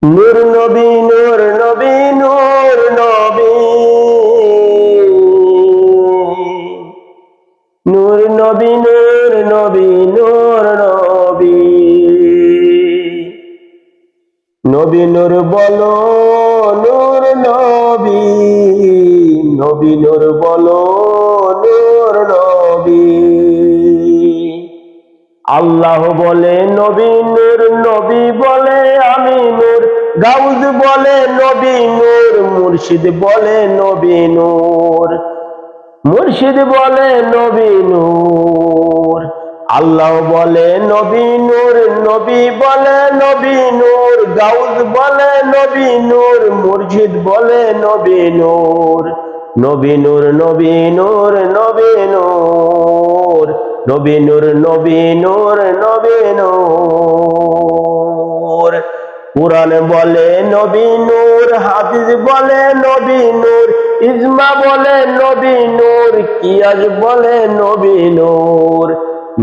নূর নবী নূর নবী নূর নবী নূর নবী নূর নবী নূর নবী নবী নূর বলো নূর নবী নবী নূর বলো নূর নবী আল্লাহ বলে নবী নূর নবী বলে আমি নূর গাউজ বলে নবী নূর মুর্শিদ বলে নবী নূর মুর্শিদ বলে নবী নূর আল্লাহ বলে নবী নূর নবী বলে নবী নূর গাউজ বলে নবী নূর মুর্শিদ বলে নবী নূর নবী নূর নবী নূর নবী নূর নবী নূর নবী নূর নবী নূর কুরআন বলে নবী নূর হাদিস বলে নবী নূর ইজমা বলে নবী নূর কিয়াস বলে নবী নূর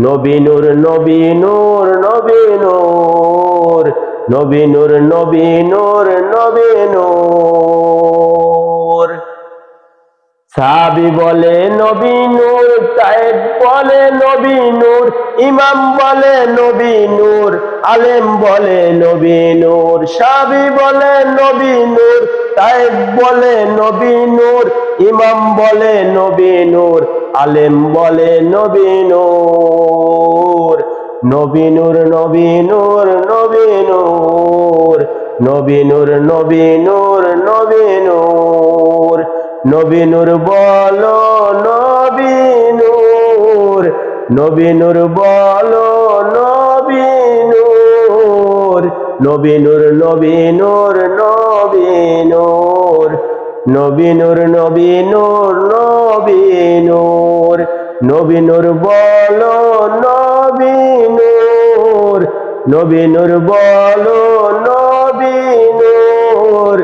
নবী নূর নবী নূর নবী নূর নবী নূর নবী নূর নবী নূর সাহাবী বলে নবী নূর তায়েব বলে নবী নূর ইমাম বলে নবী নূর আলেম বলে নবী নূর সাহাবী বলে নবী নূর তায়েব বলে নবী নূর ইমাম বলে নবী নূর আলেম বলে নবী নূর নবী নূর নবী নূর নবী নূর নবী নূর নবী নূর নবী নূর নবী নূর বলো নবী নূর নবী নূর বলো নবী নূর নবী নূর নবী নূর নবী নূর নবী নূর নবী নূর নবী নূর নবী নূর বলো নবী নূর নবী নূর বলো নবী নূর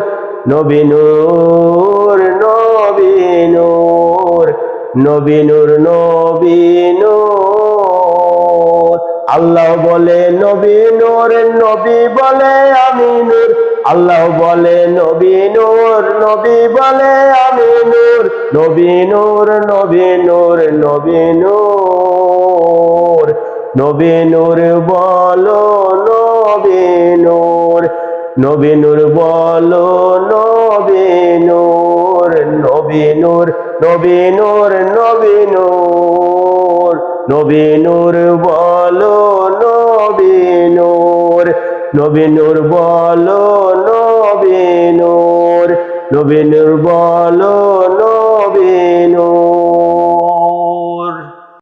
নবী নূর নবী নূর নবী নূর নবী নূর আল্লাহ বলে নবী নূর নবী বলে আমি নূর আল্লাহ বলে নবী নূর নবী বলে আমি নূর নবী নূর নবী নূর নবী নূর নবী নূর বলো নবী নূর নবী নূর বলো নবী নূর নবী নূর নবী নূর নবী নূর নবী নূর বলো নবী নূর নবী নূর বলো নবী নূর নবী নূর বলো নবী নূর